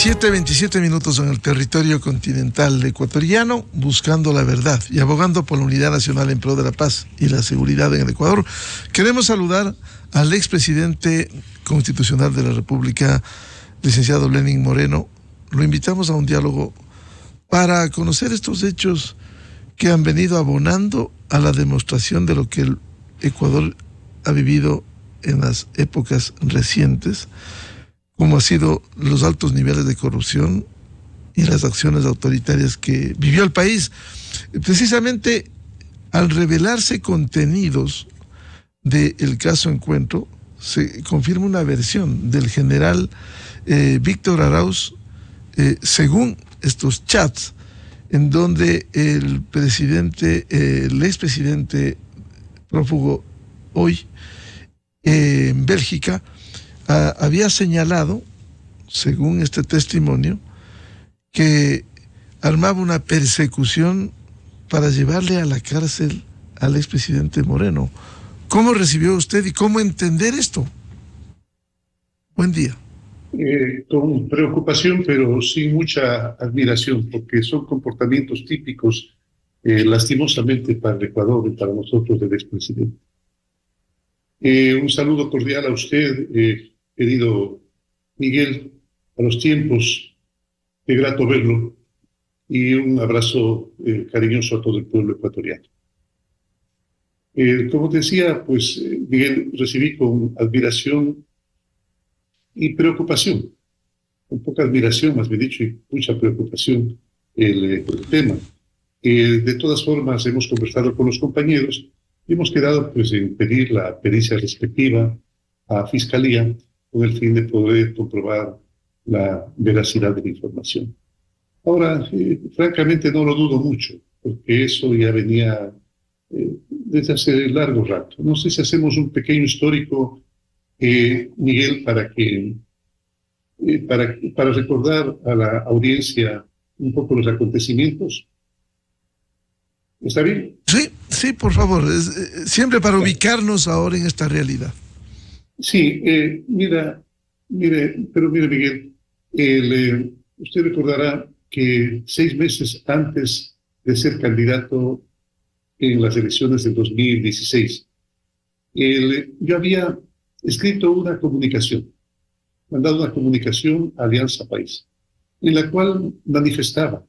7:27 en el territorio continental ecuatoriano, buscando la verdad y abogando por la unidad nacional en pro de la paz y la seguridad en el Ecuador. Queremos saludar al expresidente constitucional de la República, licenciado Lenín Moreno. Lo invitamos a un diálogo para conocer estos hechos que han venido abonando a la demostración de lo que el Ecuador ha vivido en las épocas recientes, como han sido los altos niveles de corrupción y las acciones autoritarias que vivió el país. Precisamente al revelarse contenidos del caso Encuentro, se confirma una versión del general Víctor Arauz, según estos chats, en donde el expresidente prófugo hoy en Bélgica, había señalado, según este testimonio, que armaba una persecución para llevarle a la cárcel al expresidente Moreno. ¿Cómo recibió usted y cómo entender esto? Buen día. Con preocupación, pero sin mucha admiración, porque son comportamientos típicos, lastimosamente, para el Ecuador y para nosotros del expresidente. Un saludo cordial a usted, querido Miguel, a los tiempos, qué grato verlo, y un abrazo cariñoso a todo el pueblo ecuatoriano. Como decía, pues, Miguel, recibí con admiración y preocupación, con poca admiración, más bien dicho, y mucha preocupación, el tema. De todas formas, hemos conversado con los compañeros y hemos quedado, pues, en pedir la pericia respectiva a Fiscalía con el fin de poder comprobar la veracidad de la información. Ahora, francamente, no lo dudo mucho, porque eso ya venía desde hace largo rato. No sé si hacemos un pequeño histórico, Miguel, para recordar a la audiencia un poco los acontecimientos. ¿Está bien? Sí, por favor. Siempre para ubicarnos ahora en esta realidad. Sí, mire, Miguel, usted recordará que 6 meses antes de ser candidato en las elecciones del 2016, yo había escrito una comunicación, mandado una comunicación a Alianza País, en la cual manifestaba,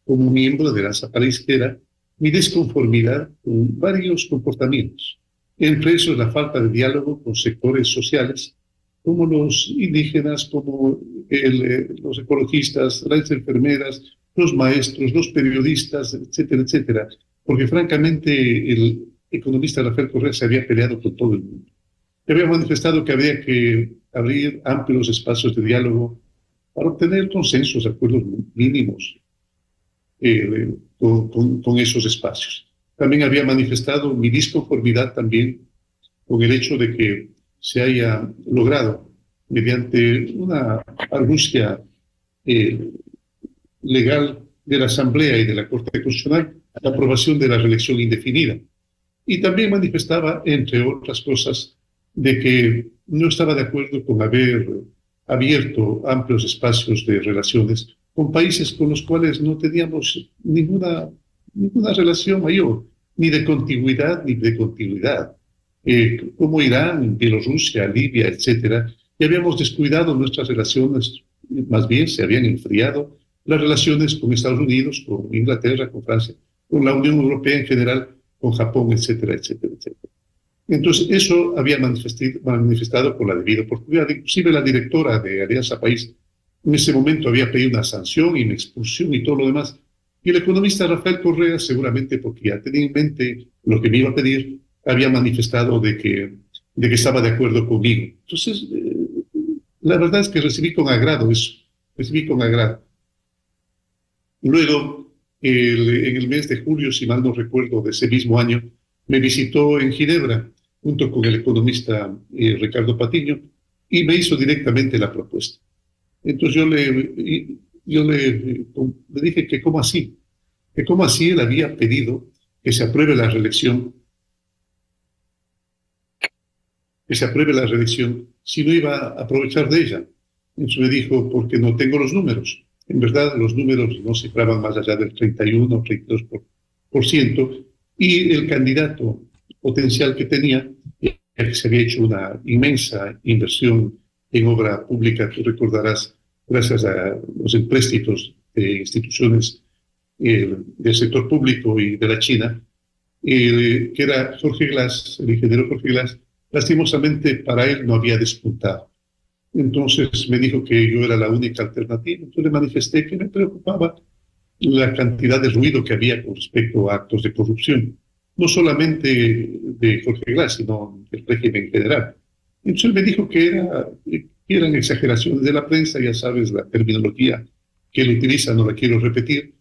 como miembro de Alianza País, que era mi desconformidad con varios comportamientos, entre esos la falta de diálogo con sectores sociales, como los indígenas, como los ecologistas, las enfermeras, los maestros, los periodistas, etcétera, etcétera, porque francamente el economista Rafael Correa se había peleado con todo el mundo. Había manifestado que había que abrir amplios espacios de diálogo para obtener consensos, acuerdos mínimos con esos espacios. También había manifestado mi disconformidad también con el hecho de que se haya logrado, mediante una argucia legal de la Asamblea y de la Corte Constitucional, la aprobación de la reelección indefinida. Y también manifestaba, entre otras cosas, de que no estaba de acuerdo con haber abierto amplios espacios de relaciones con países con los cuales no teníamos ninguna relación mayor, ni de contiguidad ni de continuidad, como Irán, Bielorrusia, Libia, etcétera, y habíamos descuidado nuestras relaciones, más bien se habían enfriado las relaciones con Estados Unidos, con Inglaterra, con Francia, con la Unión Europea en general, con Japón, etcétera, etcétera, etcétera. Entonces, eso había manifestado con la debida oportunidad. Inclusive la directora de Alianza País en ese momento había pedido una sanción y una expulsión y todo lo demás. Y el economista Rafael Correa, seguramente porque ya tenía en mente lo que me iba a pedir, había manifestado de que estaba de acuerdo conmigo. Entonces, la verdad es que recibí con agrado eso, recibí con agrado. Luego, en el mes de julio, si mal no recuerdo, de ese mismo año, me visitó en Ginebra, junto con el economista Ricardo Patiño, y me hizo directamente la propuesta. Entonces yo le dije que cómo así él había pedido que se apruebe la reelección, si no iba a aprovechar de ella. Entonces me dijo, porque no tengo los números. En verdad, los números no cifraban más allá del 31 o 32%, y el candidato potencial que tenía, que se había hecho una inmensa inversión en obra pública, tú recordarás, gracias a los empréstitos de instituciones del sector público y de la China, que era Jorge Glass, el ingeniero Jorge Glass. Lastimosamente para él no había despuntado. Entonces me dijo que yo era la única alternativa. Entonces le manifesté que me preocupaba la cantidad de ruido que había con respecto a actos de corrupción, no solamente de Jorge Glass, sino del régimen en general. Entonces él me dijo que eran exageraciones de la prensa, ya sabes la terminología que él utiliza, no la quiero repetir.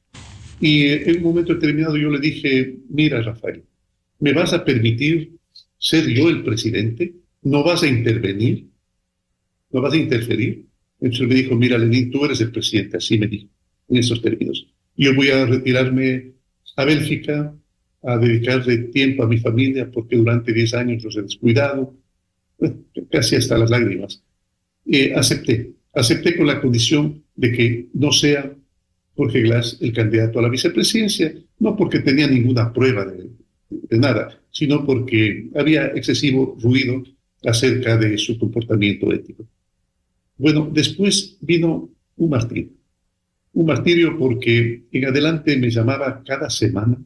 Y en un momento determinado yo le dije, mira Rafael, ¿me vas a permitir ser yo el presidente? ¿No vas a intervenir? ¿No vas a interferir? Entonces me dijo, mira Lenín, tú eres el presidente, así me dijo, en esos términos. Yo voy a retirarme a Bélgica, a dedicarle tiempo a mi familia, porque durante 10 años los he descuidado, casi hasta las lágrimas. Acepté con la condición de que no sea Jorge Glass el candidato a la vicepresidencia, no porque tenía ninguna prueba de nada, sino porque había excesivo ruido acerca de su comportamiento ético. Bueno, después vino un martirio porque en adelante me llamaba cada semana,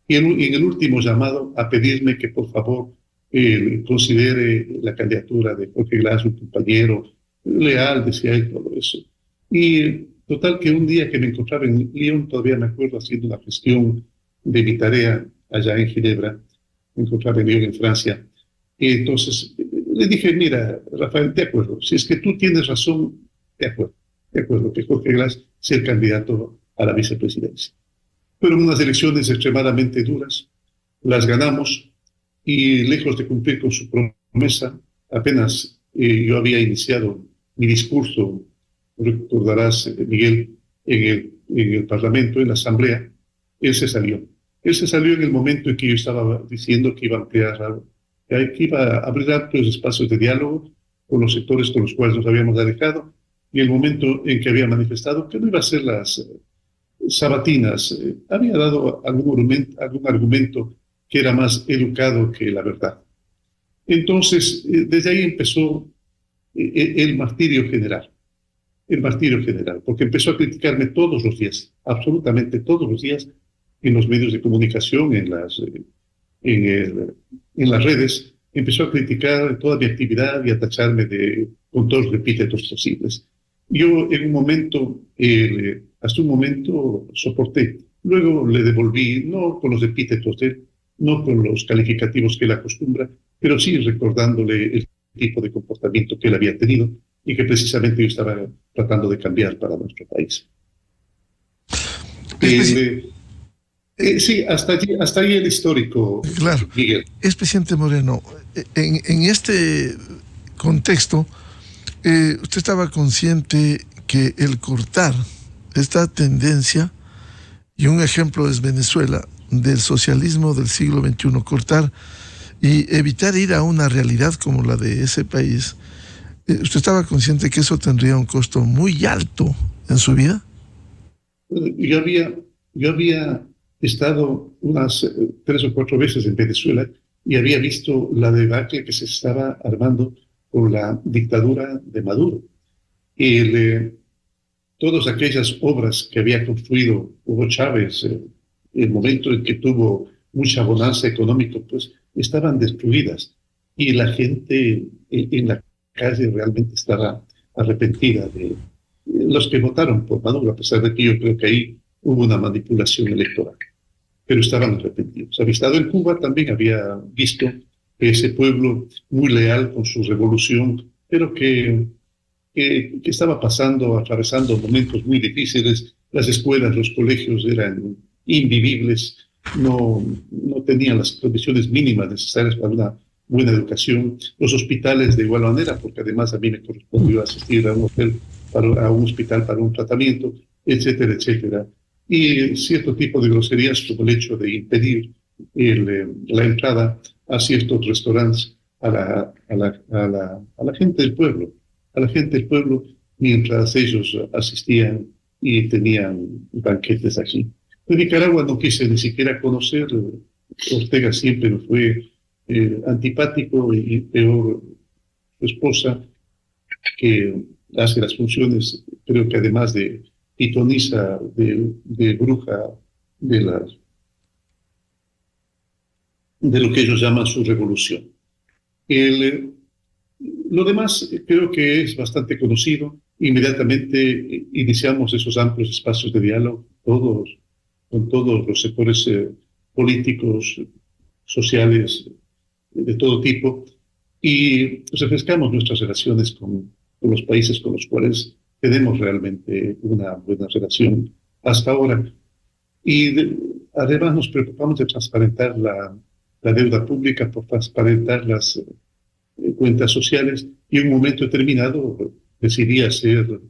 y en el último llamado a pedirme que por favor considere la candidatura de Jorge Glass, un compañero leal, decía él, todo eso. Y total que un día que me encontraba en Lyon, todavía me acuerdo, haciendo una gestión de mi tarea allá en Ginebra, me encontraba en Lyon, en Francia, y entonces le dije, mira, Rafael, de acuerdo, si es que tú tienes razón, de acuerdo, que Jorge Glass sea el candidato a la vicepresidencia. Fueron unas elecciones extremadamente duras, las ganamos, y lejos de cumplir con su promesa, apenas yo había iniciado mi discurso, recordarás, Miguel, en el Parlamento, en la Asamblea, él se salió. Él se salió en el momento en que yo estaba diciendo que iba a ampliar, que iba a abrir amplios espacios de diálogo con los sectores con los cuales nos habíamos alejado, y el momento en que había manifestado que no iba a ser las sabatinas, había dado algún argumento que era más educado que la verdad. Entonces, desde ahí empezó el martirio general, porque empezó a criticarme todos los días, absolutamente todos los días, en los medios de comunicación, en las redes, empezó a criticar toda mi actividad y a tacharme con todos los epítetos posibles. Yo hasta un momento soporté, luego le devolví, no con los epítetos de él, no con los calificativos que él acostumbra, pero sí recordándole el tipo de comportamiento que él había tenido y que precisamente yo estaba tratando de cambiar para nuestro país. Sí, hasta ahí el histórico, claro. Miguel. Presidente Moreno, en este contexto, usted estaba consciente que el cortar esta tendencia, y un ejemplo es Venezuela, del socialismo del siglo XXI, cortar y evitar ir a una realidad como la de ese país, ¿usted estaba consciente que eso tendría un costo muy alto en su vida? Yo había estado unas 3 o 4 veces en Venezuela y había visto la debacle que se estaba armando con la dictadura de Maduro. Y todas aquellas obras que había construido Hugo Chávez, el momento en que tuvo mucha bonanza económica, pues estaban destruidas. Y la gente en la calle realmente estaba arrepentida de los que votaron por Maduro, a pesar de que yo creo que ahí hubo una manipulación electoral. Pero estaban arrepentidos. Había estado en Cuba, también había visto que ese pueblo muy leal con su revolución, pero que estaba atravesando momentos muy difíciles. Las escuelas, los colegios eran invivibles, no tenían las condiciones mínimas necesarias para una buena educación. Los hospitales de igual manera, porque además a mí me correspondió asistir a un hospital para un tratamiento, etcétera, etcétera. Y cierto tipo de groserías como el hecho de impedir la entrada a ciertos restaurantes a la gente del pueblo. a la gente del pueblo mientras ellos asistían y tenían banquetes aquí. De Nicaragua no quise ni siquiera conocer. Ortega siempre me fue antipático y peor su esposa, que hace las funciones, creo que además de pitonisa, de bruja, de, las, de lo que ellos llaman su revolución. El, lo demás creo que es bastante conocido. Inmediatamente iniciamos esos amplios espacios de diálogo, con todos los sectores políticos, sociales, de todo tipo, y refrescamos nuestras relaciones con los países con los cuales tenemos realmente una buena relación hasta ahora. Y además nos preocupamos de transparentar la deuda pública, por transparentar las cuentas sociales, y en un momento determinado decidí hacer,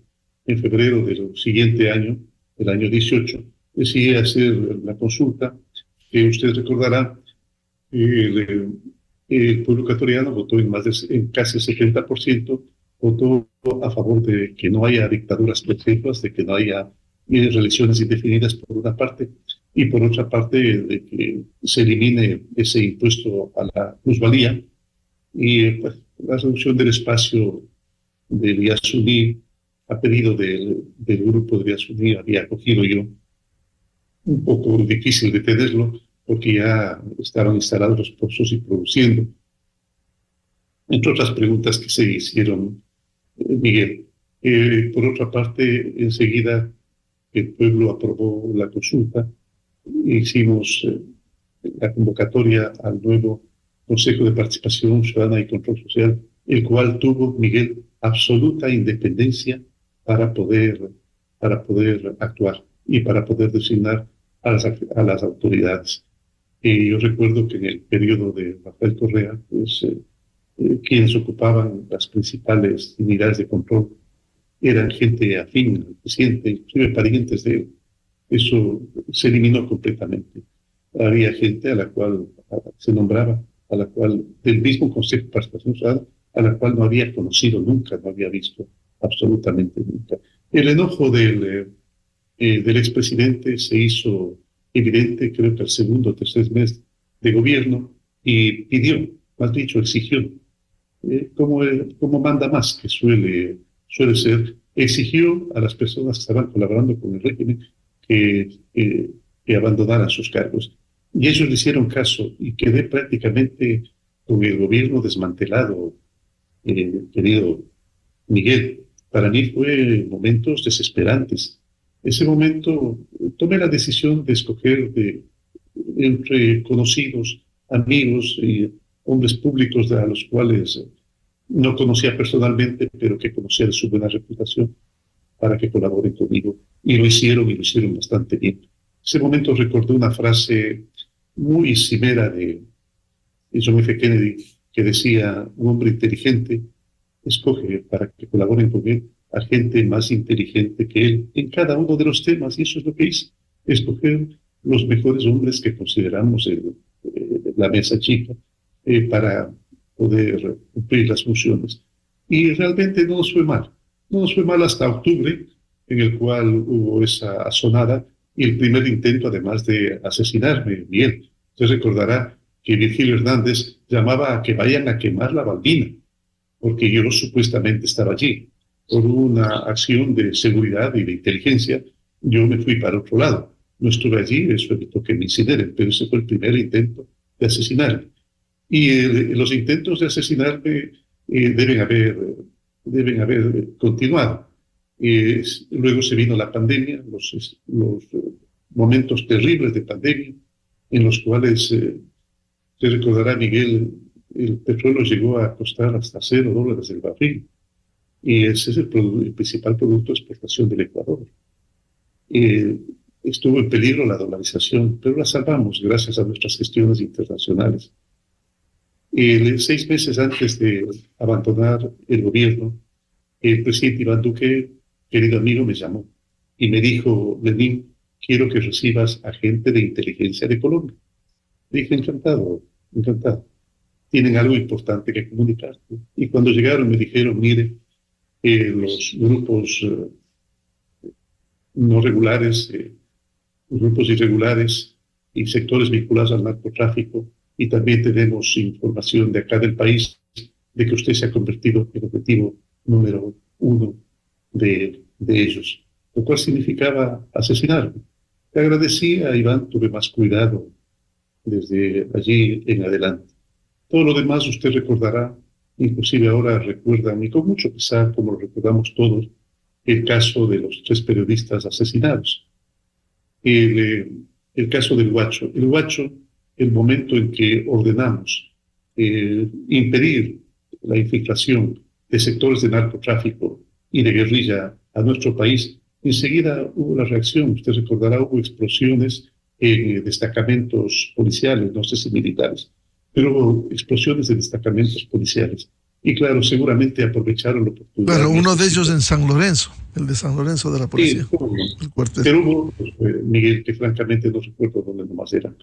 en febrero del siguiente año, el año 18, decidí hacer la consulta que usted recordará. El, el pueblo ecuatoriano votó en casi 70%, votó a favor de que no haya dictaduras perpetuas, de que no haya reelecciones indefinidas por una parte, y por otra parte de que se elimine ese impuesto a la plusvalía, y pues, la reducción del espacio del Yasuní, a pedido del grupo de Yasuní, había acogido yo, un poco difícil de tenerlo, porque ya estaban instalados los pozos y produciendo. Entre otras preguntas que se hicieron, Miguel. Por otra parte, enseguida el pueblo aprobó la consulta, hicimos la convocatoria al nuevo Consejo de Participación Ciudadana y Control Social, el cual tuvo, Miguel, absoluta independencia para poder actuar y para poder designar a las autoridades. Yo recuerdo que en el periodo de Rafael Correa, pues, quienes ocupaban las principales unidades de control eran gente afín al presidente, inclusive parientes de él. Eso se eliminó completamente. Había gente a la cual se nombraba, a la cual, del mismo Consejo de Participación Ciudadana, a la cual no había conocido nunca, no había visto absolutamente nunca. El enojo del expresidente se hizo evidente, creo que al segundo o tercer mes de gobierno, y pidió, más dicho, exigió, como manda más que suele ser, exigió a las personas que estaban colaborando con el régimen que abandonaran sus cargos. Y ellos le hicieron caso, y quedé prácticamente con el gobierno desmantelado, querido Miguel. Para mí fue momentos desesperantes. Ese momento tomé la decisión de escoger entre conocidos, amigos y hombres públicos a los cuales no conocía personalmente, pero que conocía de su buena reputación, para que colaboren conmigo. Y lo hicieron bastante bien. Ese momento recordé una frase muy cimera de John F. Kennedy, que decía: un hombre inteligente escoge para que colaboren con él a gente más inteligente que él en cada uno de los temas, y eso es lo que hice, escoger los mejores hombres que consideramos la mesa chica para poder cumplir las funciones. Y realmente no nos fue mal. No nos fue mal hasta octubre, en el cual hubo esa asonada y el primer intento, además de asesinarme, bien. Usted recordará que Virgilio Hernández llamaba a que vayan a quemar la Balbina, porque yo supuestamente estaba allí. Por una acción de seguridad y de inteligencia, yo me fui para otro lado. No estuve allí, eso evitó que me incineren, pero ese fue el primer intento de asesinarme. Y los intentos de asesinarme deben haber continuado. Luego se vino la pandemia, los momentos terribles de pandemia, en los cuales, te recordará, Miguel, el petróleo llegó a costar hasta $0 el barril. Y ese es el principal producto de exportación del Ecuador. Estuvo en peligro la dolarización, pero la salvamos gracias a nuestras gestiones internacionales. 6 meses antes de abandonar el gobierno, el presidente Iván Duque, querido amigo, me llamó y me dijo: Lenín, quiero que recibas a gente de inteligencia de Colombia. Dije: encantado, encantado. Tienen algo importante que comunicarte. Y cuando llegaron me dijeron: mire, los grupos no regulares, grupos irregulares y sectores vinculados al narcotráfico. Y también tenemos información de acá del país de que usted se ha convertido en objetivo número uno de ellos, lo cual significaba asesinarme. Le agradecí a Iván, tuve más cuidado desde allí en adelante. Todo lo demás usted recordará, inclusive ahora recuerdan, y con mucho pesar, como lo recordamos todos, el caso de los 3 periodistas asesinados. El caso del Huacho. El Huacho, el momento en que ordenamos impedir la infiltración de sectores de narcotráfico y de guerrilla a nuestro país, enseguida hubo la reacción. Usted recordará, hubo explosiones en destacamentos policiales, no sé si militares, pero hubo explosiones de destacamentos policiales. Y claro, seguramente aprovecharon la oportunidad. Claro, uno de ellos en San Lorenzo, el de San Lorenzo de la policía. Sí, el cuartel. pero hubo, pues, Miguel, que francamente no recuerdo dónde nomás era.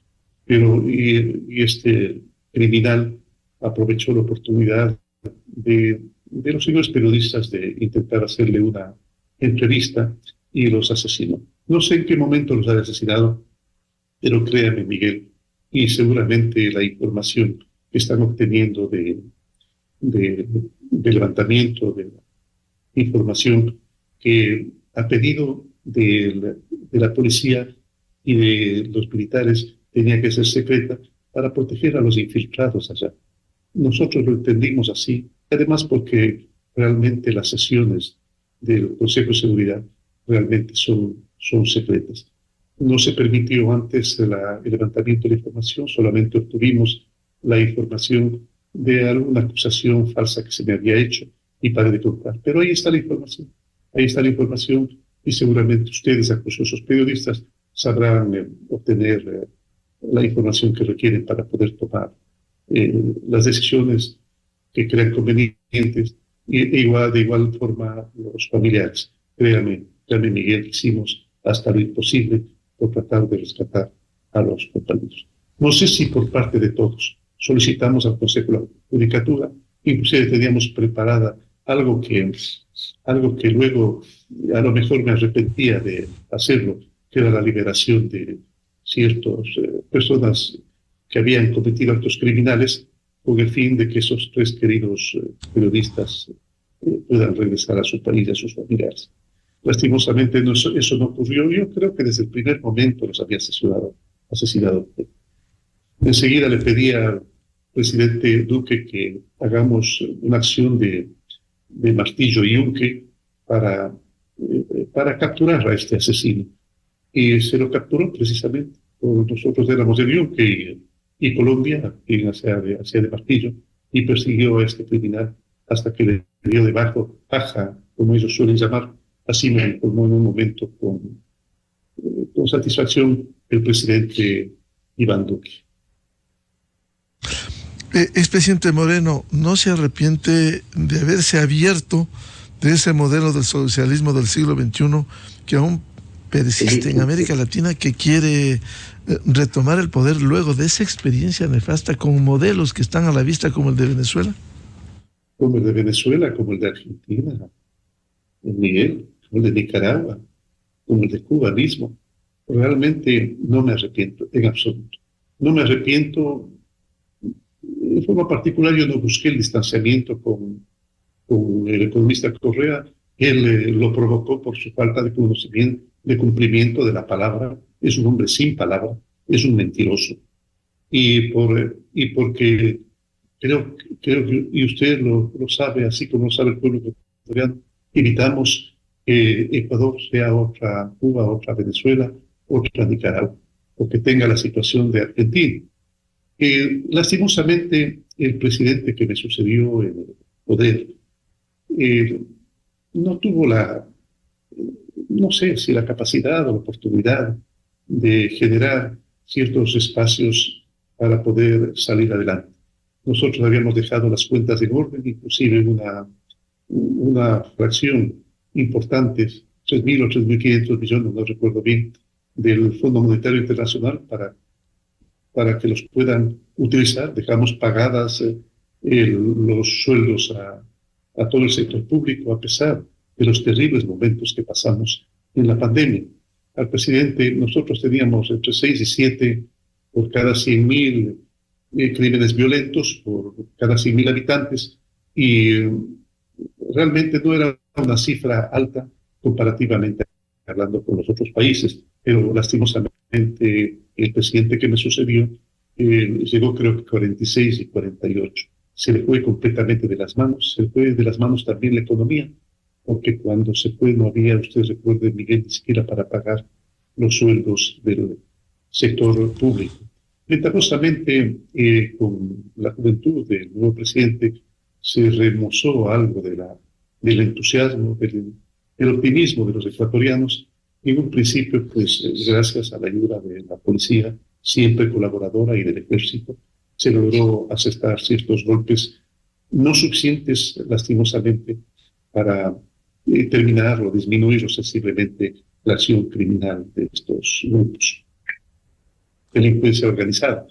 Pero y este criminal aprovechó la oportunidad de los señores periodistas de intentar hacerle una entrevista y los asesinó. No sé en qué momento los ha asesinado, pero créame, Miguel, y seguramente la información que están obteniendo de levantamiento de información que a pedido de la policía y de los militares tenía que ser secreta para proteger a los infiltrados allá. Nosotros lo entendimos así, además porque realmente las sesiones del Consejo de Seguridad realmente son secretas. No se permitió antes el levantamiento de información, solamente obtuvimos la información de alguna acusación falsa que se me había hecho y para de contar. Pero ahí está la información y seguramente ustedes, acusados periodistas, sabrán obtener la información que requieren para poder tomar las decisiones que crean convenientes de igual forma los familiares. Créame, Miguel, hicimos hasta lo imposible por tratar de rescatar a los compañeros. No sé si por parte de todos solicitamos al Consejo de la Judicatura, inclusive teníamos preparada algo que luego a lo mejor me arrepentía de hacerlo, que era la liberación de ciertas personas que habían cometido actos criminales con el fin de que esos 3 queridos periodistas puedan regresar a su país y a sus familiares. Lastimosamente eso no ocurrió. Yo creo que desde el primer momento los había asesinado. Enseguida le pedí al presidente Duque que hagamos una acción de martillo y yunque para capturar a este asesino. Y se lo capturó precisamente. Nosotros éramos de yunque y Colombia, quien hacía de martillo, y persiguió a este criminal hasta que le dio de baja, como ellos suelen llamar. Así me informó en un momento con satisfacción el presidente Iván Duque. Expresidente Moreno, ¿no se arrepiente de haberse abierto de ese modelo del socialismo del siglo XXI que aún persiste en América Latina, que quiere retomar el poder luego de esa experiencia nefasta con modelos que están a la vista como el de Venezuela? Como el de Venezuela, como el de Argentina, Miguel, como el de Nicaragua, como el de Cuba mismo. Realmente no me arrepiento en absoluto. No me arrepiento. De forma particular, yo no busqué el distanciamiento con el economista Correa. Él lo provocó por su falta de conocimiento, de cumplimiento de la palabra. Es un hombre sin palabra, es un mentiroso. Y porque creo que, y usted lo sabe, así como lo sabe el pueblo ecuatoriano, evitamos que Ecuador sea otra Cuba, otra Venezuela, otra Nicaragua, o que tenga la situación de Argentina. Lastimosamente, el presidente que me sucedió en el poder no tuvo no sé si la capacidad o la oportunidad de generar ciertos espacios para poder salir adelante. Nosotros habíamos dejado las cuentas en orden, inclusive una fracción importante, 3.000 o 3.500 millones, no recuerdo bien, del Fondo Monetario Internacional para que los puedan utilizar. Dejamos pagadas los sueldos a a todo el sector público, a pesar de los terribles momentos que pasamos en la pandemia. Al presidente, nosotros teníamos entre 6 y 7 por cada 100.000 crímenes violentos, por cada 100.000 habitantes, y realmente no era una cifra alta comparativamente hablando con los otros países, pero lastimosamente el presidente que me sucedió llegó creo que 46 y 48. Se le fue completamente de las manos, se le fue de las manos también la economía, porque cuando se fue no había, ustedes recuerden, Miguel, ni siquiera para pagar los sueldos del sector público. Ventajosamente, con la juventud del nuevo presidente, se remozó algo del entusiasmo, del optimismo de los ecuatorianos. En un principio, pues, gracias a la ayuda de la policía, siempre colaboradora, y del ejército, se logró asestar ciertos golpes no suficientes, lastimosamente, para terminar o disminuir sensiblemente la acción criminal de estos grupos. Delincuencia organizada.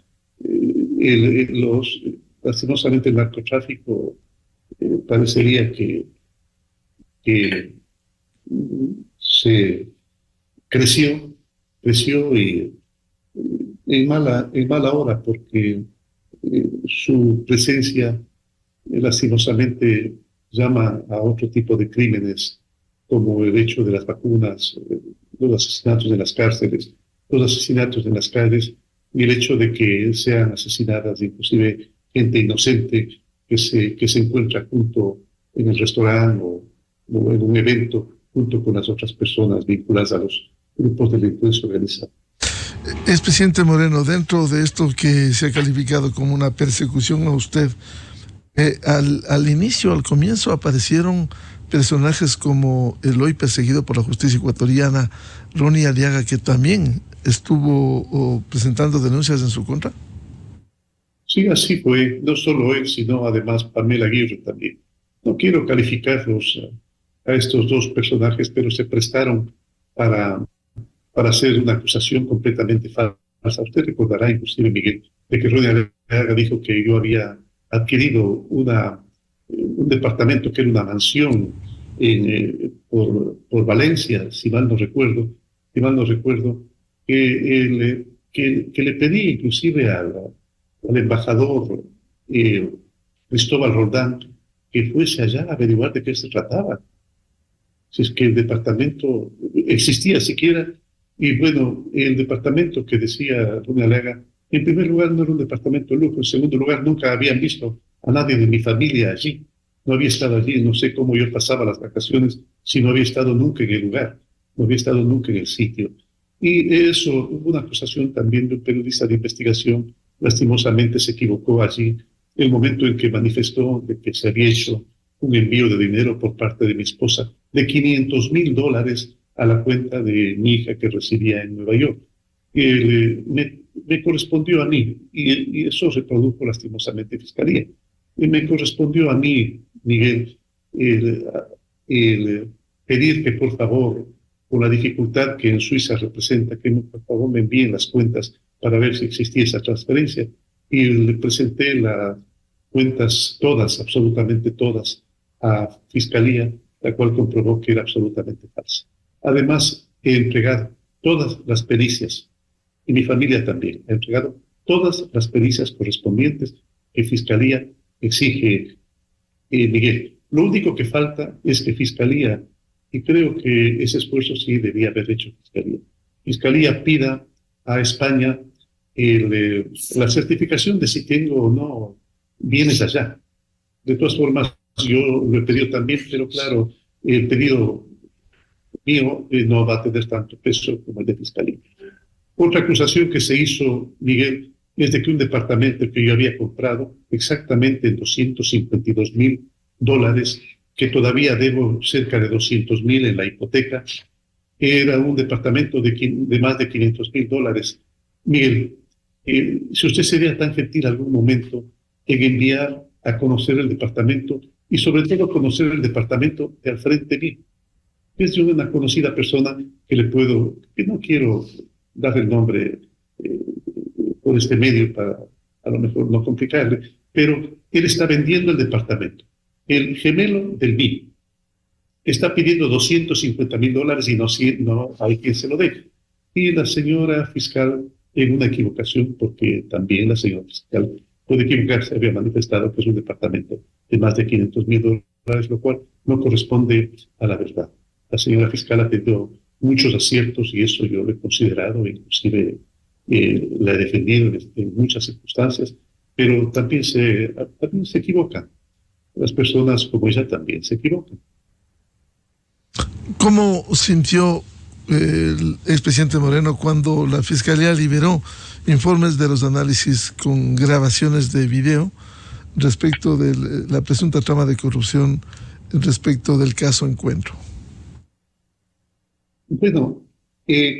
Lastimosamente el narcotráfico parecería que se creció y en mala hora, porque su presencia lastimosamente llama a otro tipo de crímenes, como el hecho de las vacunas, los asesinatos en las cárceles, los asesinatos en las calles, y el hecho de que sean asesinadas inclusive gente inocente que se encuentra junto en el restaurante o en un evento junto con las otras personas vinculadas a los grupos de delincuencia organizada. Expresidente Moreno, dentro de esto que se ha calificado como una persecución a usted, al inicio, al comienzo, aparecieron personajes como el hoy perseguido por la justicia ecuatoriana, Ronnie Aliaga, que también estuvo presentando denuncias en su contra. Sí, así fue, no solo él, sino además Pamela Aguirre también. No quiero calificarlos a estos dos personajes, pero se prestaron para hacer una acusación completamente falsa. Usted recordará, inclusive, Miguel, de que Ronnie Aliaga dijo que yo había adquirido un departamento que era una mansión por Valencia, si mal no recuerdo, que le pedí inclusive al embajador Cristóbal Roldán que fuese allá a averiguar de qué se trataba, si es que el departamento existía siquiera. Y bueno, el departamento que decía Ronnie Aliaga, en primer lugar no era un departamento de lujo, en segundo lugar nunca habían visto a nadie de mi familia allí, no había estado allí, no sé cómo yo pasaba las vacaciones si no había estado nunca en el lugar, no había estado nunca en el sitio. Y eso, hubo una acusación también de un periodista de investigación, lastimosamente se equivocó allí, el momento en que manifestó de que se había hecho un envío de dinero por parte de mi esposa de $500,000 a la cuenta de mi hija que residía en Nueva York. Me correspondió a mí, y eso se produjo lastimosamente en Fiscalía. Y me correspondió a mí, Miguel, el pedir que por favor, con la dificultad que en Suiza representa, que por favor me envíen las cuentas para ver si existía esa transferencia. Y le presenté las cuentas todas, absolutamente todas, a Fiscalía, la cual comprobó que era absolutamente falsa. Además, he entregado todas las pericias, y mi familia también, ha entregado todas las pericias correspondientes que Fiscalía exige, Miguel. Lo único que falta es que Fiscalía, y creo que ese esfuerzo sí debía haber hecho Fiscalía pida a España la certificación de si tengo o no bienes allá. De todas formas, yo lo he pedido también, pero claro, el pedido mío no va a tener tanto peso como el de Fiscalía. Otra acusación que se hizo, Miguel, es de que un departamento que yo había comprado exactamente en $252,000, que todavía debo cerca de 200,000 en la hipoteca, era un departamento de más de $500,000. Miguel, si usted sería tan gentil algún momento en enviar a conocer el departamento, y sobre todo conocer el departamento de al frente mío. Es de una conocida persona que no quiero dar el nombre por este medio para a lo mejor no complicarle, pero él está vendiendo el departamento. el gemelo del BIM está pidiendo $250,000 y no hay quien se lo deje. Y la señora fiscal, en una equivocación, porque también la señora fiscal puede equivocarse, había manifestado que es un departamento de más de $500,000, lo cual no corresponde a la verdad. La señora fiscal ha tenido muchos aciertos y eso yo lo he considerado, inclusive la he defendido en muchas circunstancias, pero también se equivocan. Las personas como ella también se equivocan. ¿Cómo sintió el expresidente Moreno cuando la Fiscalía liberó informes de los análisis con grabaciones de video respecto de la presunta trama de corrupción respecto del caso Encuentro? Bueno,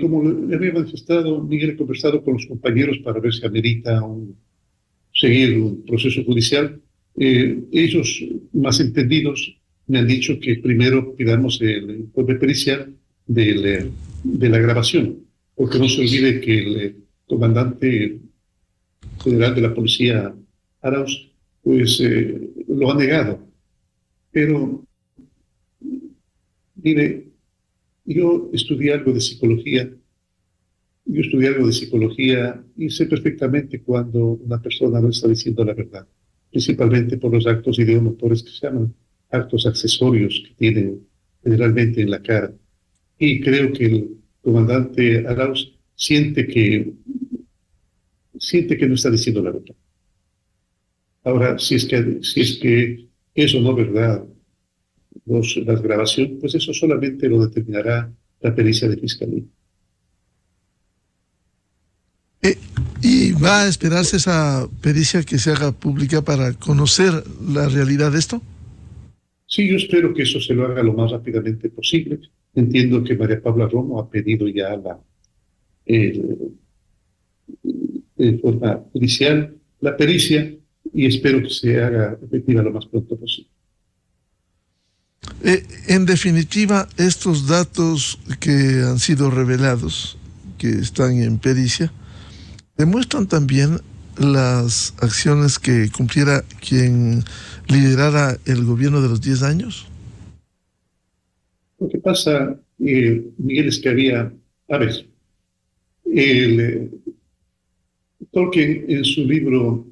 como le había manifestado, Miguel, he conversado con los compañeros para ver si amerita seguir un proceso judicial. Ellos, más entendidos, me han dicho que primero pidamos el informe pericial de la grabación, porque no se olvide que el comandante general de la policía, Arauz, pues lo ha negado. Pero, mire, yo estudié algo de psicología y sé perfectamente cuando una persona no está diciendo la verdad, principalmente por los actos ideomotores que se llaman actos accesorios que tienen generalmente en la cara. Y creo que el comandante Arauz siente que no está diciendo la verdad. Ahora, si es que eso no es verdad, las grabaciones, pues eso solamente lo determinará la pericia de fiscalía. ¿Y va a esperarse esa pericia que se haga pública para conocer la realidad de esto? Sí, yo espero que eso se lo haga lo más rápidamente posible. Entiendo que María Paula Romo ha pedido ya de forma judicial la pericia y espero que se haga efectiva lo más pronto posible. En definitiva, estos datos que han sido revelados, que están en pericia, demuestran también las acciones que cumpliera quien liderara el gobierno de los 10 años. Lo que pasa, Miguel, es que a ver, Tolkien en su libro,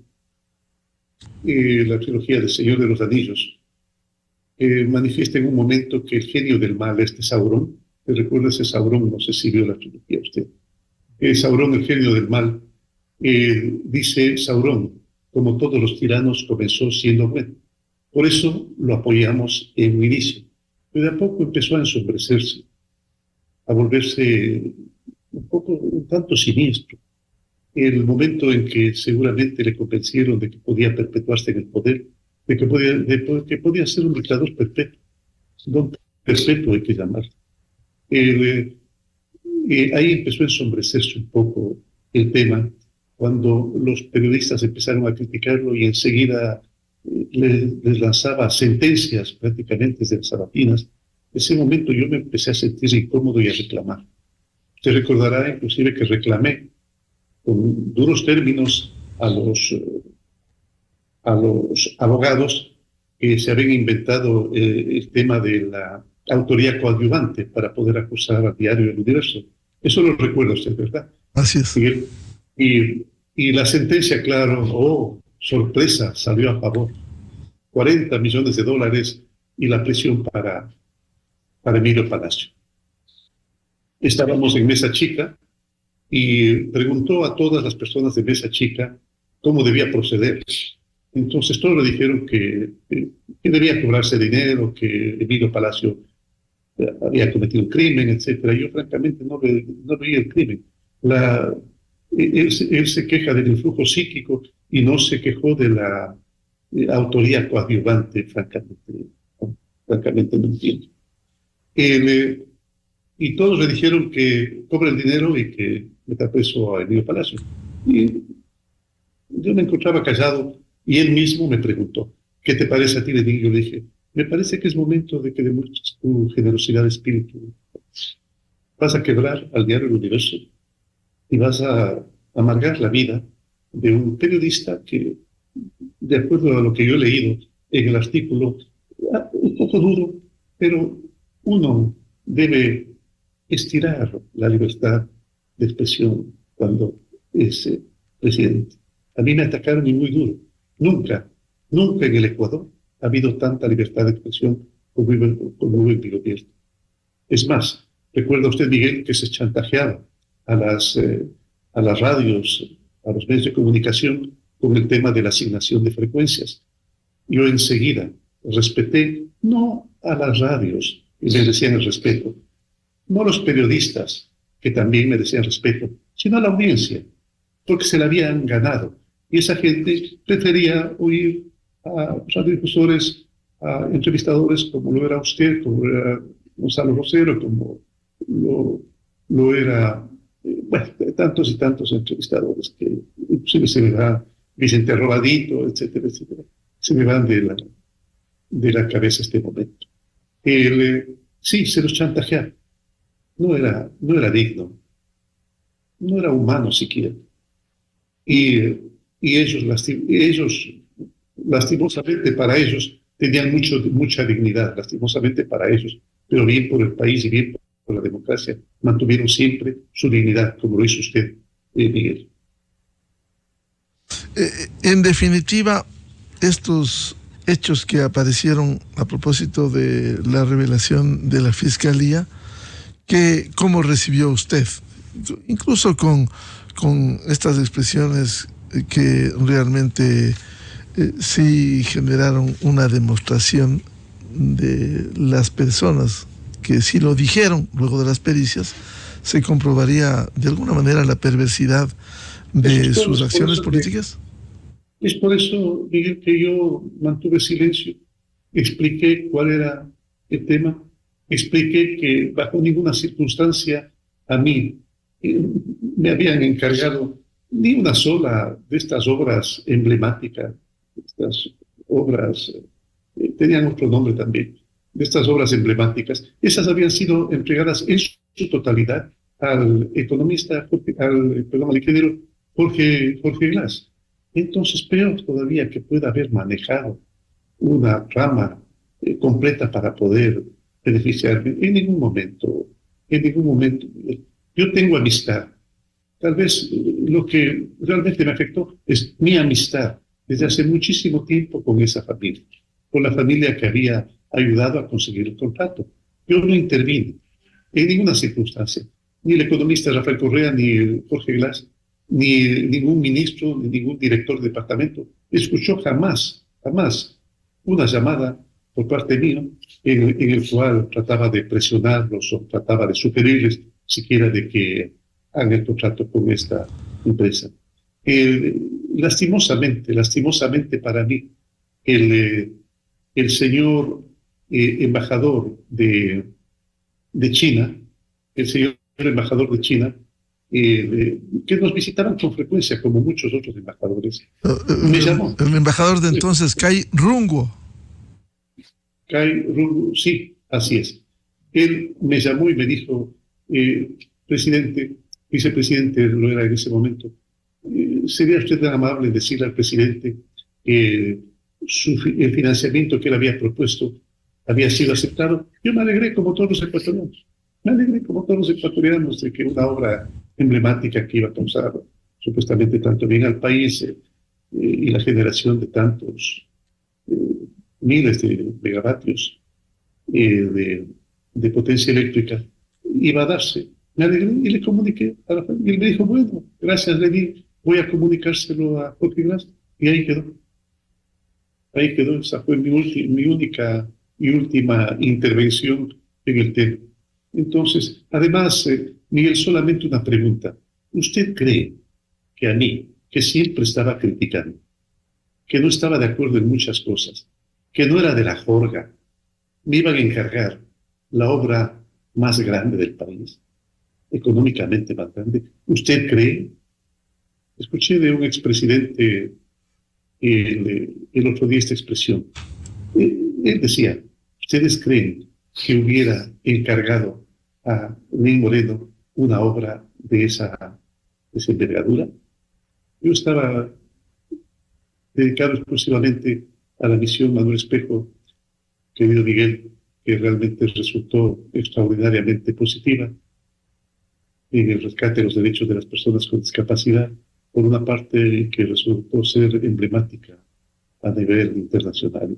la trilogía del Señor de los Anillos, manifiesta en un momento que el genio del mal, Sauron, ¿te recuerda ese Sauron? No sé si vio la trilogía usted. Sauron, el genio del mal, dice Sauron, como todos los tiranos, comenzó siendo bueno. Por eso lo apoyamos en un inicio. Pero de a poco empezó a ensombrecerse, a volverse un tanto siniestro. El momento en que seguramente le convencieron de que podía perpetuarse en el poder, de que podía ser un dictador perpetuo, don perpetuo hay que llamarlo. Ahí empezó a ensombrecerse un poco el tema, cuando los periodistas empezaron a criticarlo y enseguida les lanzaba sentencias prácticamente desde las sabatinas. En ese momento yo me empecé a sentir incómodo y a reclamar. Usted recordará inclusive que reclamé con duros términos a los abogados que se habían inventado el tema de la autoría coadyuvante para poder acusar al diario El Universo. Eso lo recuerda usted, ¿verdad? Así es. Y la sentencia, claro, sorpresa, salió a favor. $40 millones y la prisión para Emilio Palacio. Estábamos en mesa chica y preguntó a todas las personas de mesa chica cómo debía proceder. Entonces todos le dijeron que debía cobrarse dinero, que Emilio Palacio había cometido un crimen, etc. Yo francamente no veía el crimen. Él se queja del influjo psíquico y no se quejó de la autoría coadyuvante, francamente no entiendo. Y todos le dijeron que cobre el dinero y que meta preso a Emilio Palacio. Y yo me encontraba callado y él mismo me preguntó, ¿qué te parece a ti? Y yo le dije, me parece que es momento de que demuestres tu generosidad de espíritu. Vas a quebrar al diario El Universo y vas a amargar la vida de un periodista que, de acuerdo a lo que yo he leído en el artículo, Un poco duro, pero uno debe estirar la libertad de expresión cuando es presidente. A mí me atacaron y muy duro. Nunca, nunca en el Ecuador ha habido tanta libertad de expresión como hubo en mi gobierno. Es más, recuerda usted, Miguel, que se chantajeaba a a las radios, a los medios de comunicación con el tema de la asignación de frecuencias. Yo enseguida respeté no a las radios, que merecían el respeto, no a los periodistas, que también merecían respeto, sino a la audiencia, porque se la habían ganado. Y esa gente prefería oír a radiodifusores, a entrevistadores como lo era usted, como lo era Gonzalo Rosero, como lo era, bueno, tantos y tantos entrevistadores que inclusive se me va Vicente Robadito, etcétera, etcétera. Se me van de la cabeza este momento. Sí, se los chantajeaba. No era digno, no era humano siquiera. Y, y ellos, lastimosamente para ellos, tenían mucha dignidad, lastimosamente para ellos, pero bien por el país y bien por la democracia, mantuvieron siempre su dignidad, como lo hizo usted, Miguel. En definitiva, estos hechos que aparecieron a propósito de la revelación de la Fiscalía, ¿cómo recibió usted? Incluso con estas expresiones que realmente sí generaron una demostración de las personas que si lo dijeron luego de las pericias, se comprobaría de alguna manera la perversidad de sus acciones políticas. Es por eso, Miguel, que yo mantuve silencio, expliqué cuál era el tema, expliqué que bajo ninguna circunstancia a mí me habían encargado ni una sola de estas obras emblemáticas, estas obras, tenían otro nombre también, de estas obras emblemáticas. Esas habían sido entregadas en su totalidad al economista, al ingeniero Jorge Glass. Entonces, peor todavía que pueda haber manejado una rama completa para poder beneficiarme. En ningún momento. Yo tengo amistad. Tal vez lo que realmente me afectó es mi amistad desde hace muchísimo tiempo con esa familia, con la familia que había ayudado a conseguir el contrato. Yo no intervine en ninguna circunstancia. Ni el economista Rafael Correa, ni el Jorge Glass, ni ningún ministro, ni ningún director de departamento escuchó jamás una llamada por parte mía en el cual trataba de presionarlos o trataba de sugerirles siquiera de que hagan el contrato con esta empresa. Lastimosamente para mí, el señor embajador de China, el señor embajador de China, que nos visitaban con frecuencia, como muchos otros embajadores, me llamó. El embajador de entonces, Cai Rungo. Cai Rungo, sí, así es. Él me llamó y me dijo, vicepresidente, lo era en ese momento, ¿sería usted tan amable decirle al presidente que el financiamiento que él había propuesto había sido aceptado? Yo me alegré como todos los ecuatorianos. Me alegré como todos los ecuatorianos de que una obra emblemática que iba a causar supuestamente tanto bien al país y la generación de tantos miles de megavatios de potencia eléctrica iba a darse. Me alegré y le comuniqué a la familia. Y él me dijo, bueno, gracias, Lenín, voy a comunicárselo a Jorge Glass. Y ahí quedó. Ahí quedó. Esa fue mi única y última intervención en el tema. Entonces, además, Miguel, solamente una pregunta. ¿Usted cree que a mí, que siempre estaba criticando, que no estaba de acuerdo en muchas cosas, que no era de la jorga, me iban a encargar la obra más grande del país, económicamente más grande? ¿Usted cree? Escuché de un expresidente el otro día esta expresión. Él decía, ¿ustedes creen que hubiera encargado a Lenín Moreno una obra de esa envergadura? Yo estaba dedicado exclusivamente a la misión Manuel Espejo querido Miguel, que realmente resultó extraordinariamente positiva en el rescate de los derechos de las personas con discapacidad, por una parte que resultó ser emblemática a nivel internacional.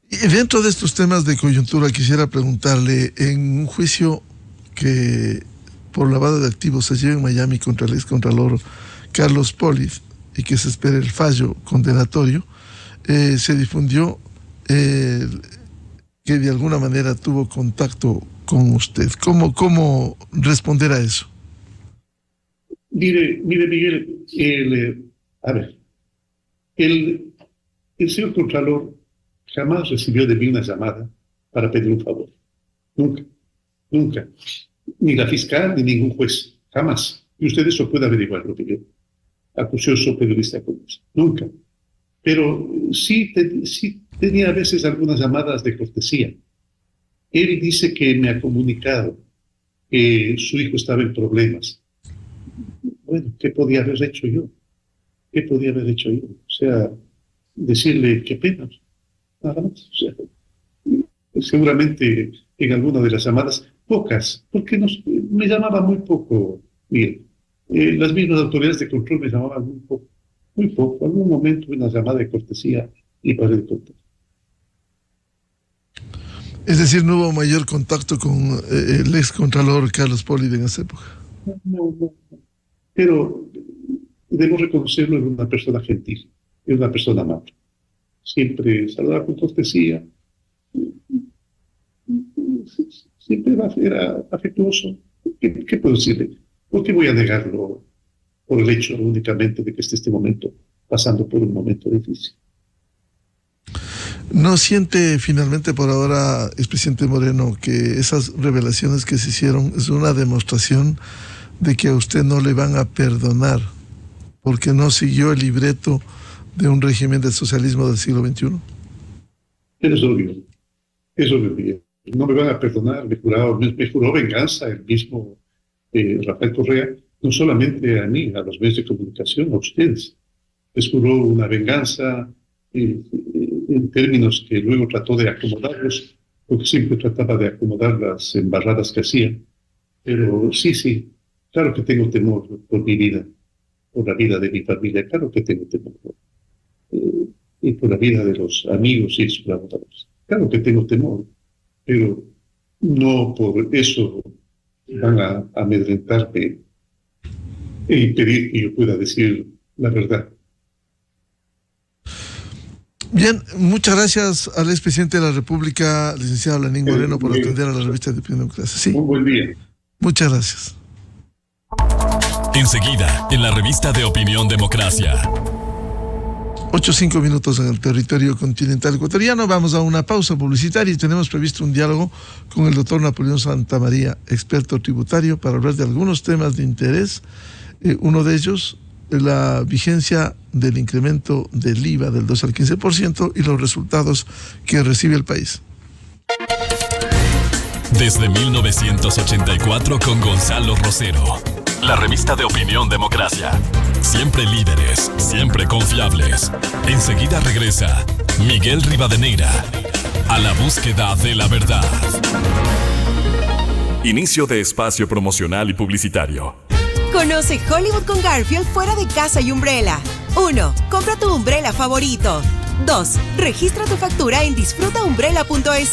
Y dentro de estos temas de coyuntura, quisiera preguntarle, en un juicio que por lavado de activos se lleva en Miami contra el excontralor Carlos Pollitz y que se espera el fallo condenatorio, se difundió que de alguna manera tuvo contacto con usted. ¿Cómo responder a eso? Mire Miguel, el señor Contralor jamás recibió de mí una llamada para pedir un favor. Nunca, nunca. Ni la fiscal ni ningún juez, jamás. Y usted eso puede averiguarlo, Miguel. Acucioso periodista como es. Nunca. Pero sí tenía a veces algunas llamadas de cortesía. Él dice que me ha comunicado que su hijo estaba en problemas. Bueno, ¿qué podía haber hecho yo? ¿Qué podía haber hecho yo? O sea, decirle qué pena, nada más. O sea, seguramente en alguna de las llamadas, pocas, porque me llamaba muy poco, bien. Las mismas autoridades de control me llamaban muy poco. Algún momento una llamada de cortesía y para el contacto. Es decir, no hubo mayor contacto con el excontralor Carlos Pollitz en esa época. No. Pero debo reconocerlo, es una persona gentil, es una persona amable. Siempre saludaba con cortesía, siempre era afectuoso. ¿Qué puedo decirle? ¿Por qué voy a negarlo por el hecho únicamente de que esté este momento pasando por un momento difícil? ¿No siente finalmente por ahora, expresidente Moreno, que esas revelaciones que se hicieron es una demostración de que a usted no le van a perdonar porque no siguió el libreto de un régimen del socialismo del siglo XXI? Es obvio, Miguel. No me van a perdonar, me juró venganza el mismo Rafael Correa, no solamente a mí, a los medios de comunicación, a ustedes. Les juró una venganza en términos que luego trató de acomodarlos, porque siempre trataba de acomodar las embarradas que hacía. Pero sí, claro que tengo temor por mi vida, por la vida de mi familia, claro que tengo temor. Y por la vida de los amigos y sus colaboradores. Claro que tengo temor, pero no por eso van a amedrentarme e impedir que yo pueda decir la verdad. Bien, muchas gracias al expresidente de la República, licenciado Lenín Moreno, por atender a la revista de Opinión Democracia. Sí. Un buen día. Muchas gracias. Enseguida, en la revista de Opinión Democracia. 8:05 en el territorio continental ecuatoriano. Vamos a una pausa publicitaria y tenemos previsto un diálogo con el doctor Napoleón Santamaría, experto tributario, para hablar de algunos temas de interés. Uno de ellos, la vigencia del incremento del IVA del 12 al 15% y los resultados que recibe el país. Desde 1984 con Gonzalo Rosero. La revista de Opinión Democracia. Siempre líderes, siempre confiables. Enseguida regresa Miguel Rivadeneira a la búsqueda de la verdad. Inicio de espacio promocional y publicitario. Conoce Hollywood con Garfield fuera de casa y Umbrella. 1. Compra tu Umbrella favorito. 2. Registra tu factura en disfrutaumbrella.es.